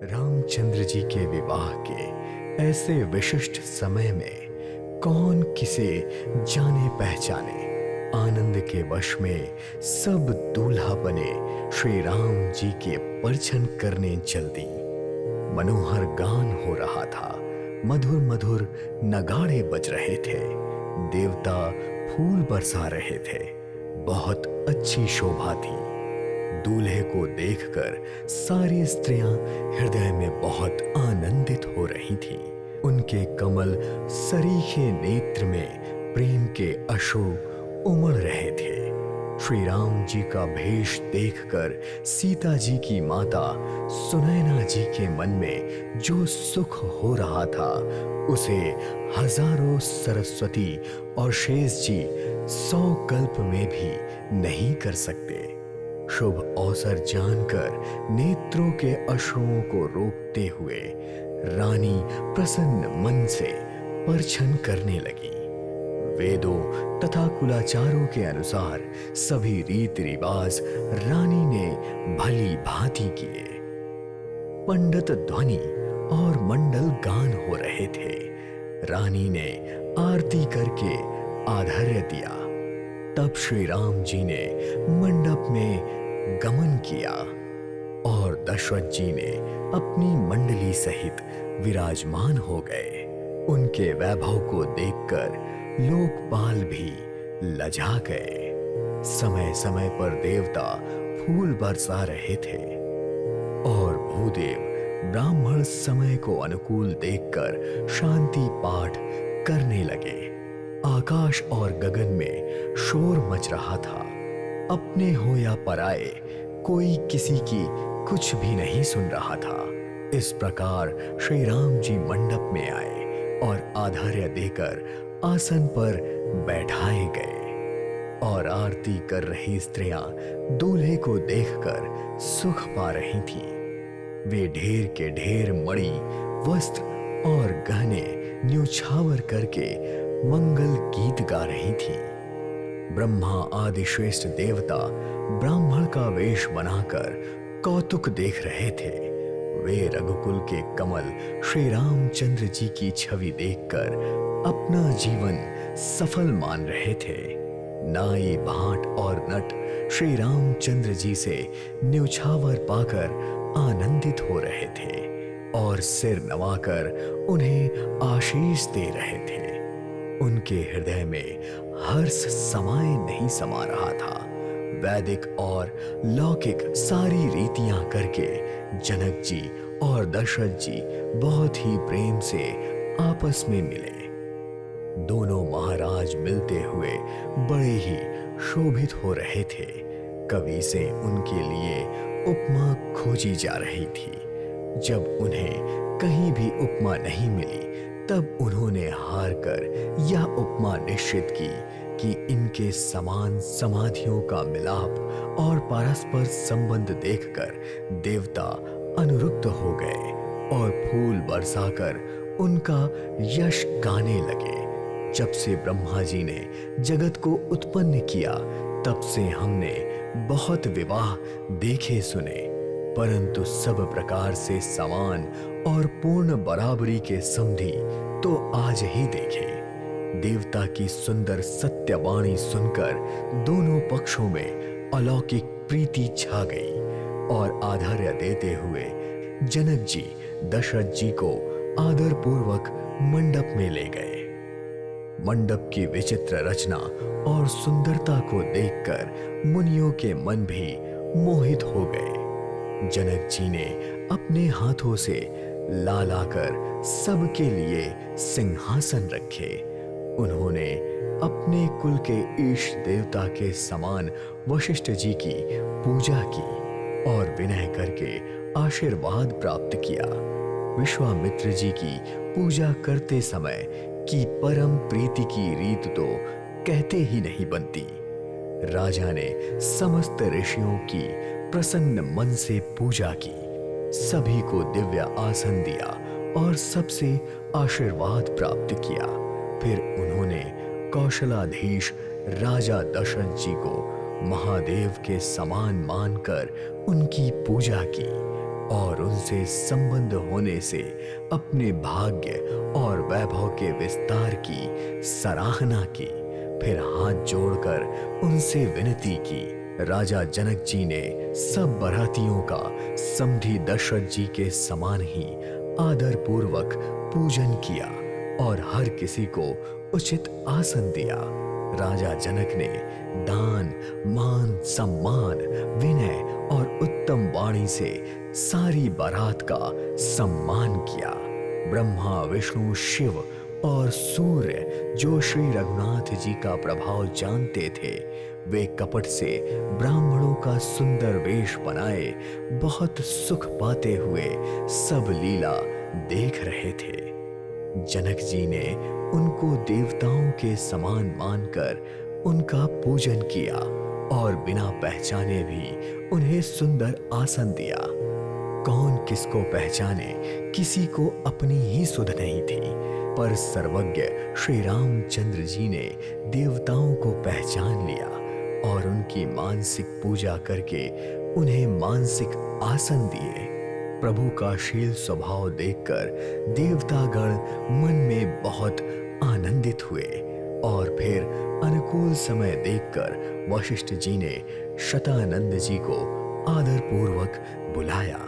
रामचंद्र जी के विवाह के ऐसे विशिष्ट समय में कौन किसे जाने पहचाने। आनंद के वश में सब दूल्हा बने श्री राम जी के परछन करने चल दी। मनोहर गान हो रहा था, मधुर मधुर नगाड़े बज रहे थे, देवता फूल बरसा रहे थे। बहुत अच्छी शोभा थी। दूल्हे को देखकर सारी स्त्रियां हृदय में बहुत आनंदित हो रही थीं। उनके कमल सरीखे नेत्र में प्रेम के अश्रु उमड़ रहे थे। श्री राम जी का भेष देखकर सीता जी की माता सुनैना जी के मन में जो सुख हो रहा था, उसे हजारों सरस्वती और शेष जी 100 कल्प में भी नहीं कर सकते। शुभ अवसर जानकर नेत्रों के अश्रुओं को रोकते हुए रानी प्रसन्न मन से परछन करने लगी। वेदों तथा कुलाचारों के अनुसार सभी रीति रिवाज रानी ने भली भांति किए। पंडित ध्वनि और मंडल गान हो रहे थे। रानी ने आरती करके आधार्य दिया। तब श्री राम जी ने मंडप में गमन किया और दशरथ जी ने अपनी मंडली सहित विराजमान हो गए। उनके वैभव को देखकर लोकपाल भी लजा गए। समय समय पर देवता फूल बरसा रहे थे और भूदेव ब्राह्मण समय को अनुकूल देखकर शांति पाठ करने लगे। आकाश और गगन में शोर मच रहा था। अपने हो या पराए, कोई किसी की कुछ भी नहीं सुन रहा था। इस प्रकार श्री राम जी मंडप में आए और आधार्य देकर आसन पर बैठाए गए और आरती कर रही स्त्रियां दूल्हे को देखकर सुख पा रही थीं। वे ढेर के ढेर मणि, वस्त्र और गहने न्योछावर करके मंगल गीत गा रही थीं। ब्रह्मा आदि श्रेष्ठ देवता ब्राह्मण का वेश बनाकर कौतुक देख रहे थे। वे रघुकुल के कमल श्री रामचंद्र जी की छवि देखकर अपना जीवन सफल मान रहे थे। नाई, भाट और नट श्री रामचंद्र जी से न्योछावर पाकर आनंदित हो रहे थे और सिर नवाकर उन्हें आशीष दे रहे थे। उनके हृदय में हर्ष समाये नहीं समा रहा था। वैदिक और लौकिक सारी रीतियां करके जनक जी और दशरथ जी बहुत ही प्रेम से आपस में मिले। दोनों महाराज मिलते हुए बड़े ही शोभित हो रहे थे। कवि से उनके लिए उपमा खोजी जा रही थी। जब उन्हें कहीं भी उपमा नहीं मिली, तब उन्होंने हार कर यह उपमा निश्चित की कि इनके समान समाधियों का मिलाप और परस्पर संबंध देखकर देवता अनुरुक्त हो गए और फूल बरसाकर उनका यश गाने लगे। जब से ब्रह्मा जी ने जगत को उत्पन्न किया, तब से हमने बहुत विवाह देखे सुने, परंतु सब प्रकार से समान और पूर्ण बराबरी के समधी तो आज ही देखे। देवता की सुंदर सत्यवाणी सुनकर दोनों पक्षों में अलौकिक प्रीति छा गई और आधार्य देते हुए जनक जी दशरथ जी को आदर पूर्वक मंडप में ले गए। मंडप की विचित्र रचना और सुंदरता को देखकर मुनियों के मन भी मोहित हो गए। जनक जी ने अपने हाथों से ला लाकर सबके लिए सिंहासन रखे। उन्होंने अपने कुल के ईश देवता के समान वशिष्ठ जी की पूजा की और विनय करके आशीर्वाद प्राप्त किया। विश्वामित्र जी की पूजा करते समय की परम प्रीति की रीत तो कहते ही नहीं बनती। राजा ने समस्त ऋषियों की प्रसन्न मन से पूजा की, सभी को दिव्य आसन दिया और सबसे आशीर्वाद प्राप्त किया। फिर उन्होंने कौशलाधीश राजा दशरथ जी को महादेव के समान मानकर उनकी पूजा की और उनसे संबंध होने से अपने भाग्य और वैभव के विस्तार की सराहना की। फिर हाथ जोड़कर उनसे विनती की। राजा जनक जी ने सब बारातियों का समधी दशरथ जी के समान ही आदर पूर्वक पूजन किया और हर किसी को उचित आसन दिया। राजा जनक ने दान, मान, सम्मान, विनय और उत्तम वाणी से सारी बारात का सम्मान किया। ब्रह्मा, विष्णु, शिव और सूर्य जो श्री रघुनाथ जी का प्रभाव जानते थे, वे कपट से ब्राह्मणों का सुंदर वेश बनाए बहुत सुख पाते हुए सब लीला देख रहे थे। जनक जी ने उनको देवताओं के समान मानकर उनका पूजन किया और बिना पहचाने भी उन्हें सुंदर आसन दिया। कौन किसको पहचाने, किसी को अपनी ही सुध नहीं थी, पर सर्वज्ञ श्री रामचंद्र जी ने देवताओं को पहचान लिया और उनकी मानसिक पूजा करके उन्हें मानसिक आसन दिए। प्रभु का शील स्वभाव देखकर देवतागण मन में बहुत आनंदित हुए और फिर अनुकूल समय देखकर वशिष्ठ जी ने शतानंद जी को आदरपूर्वक बुलाया।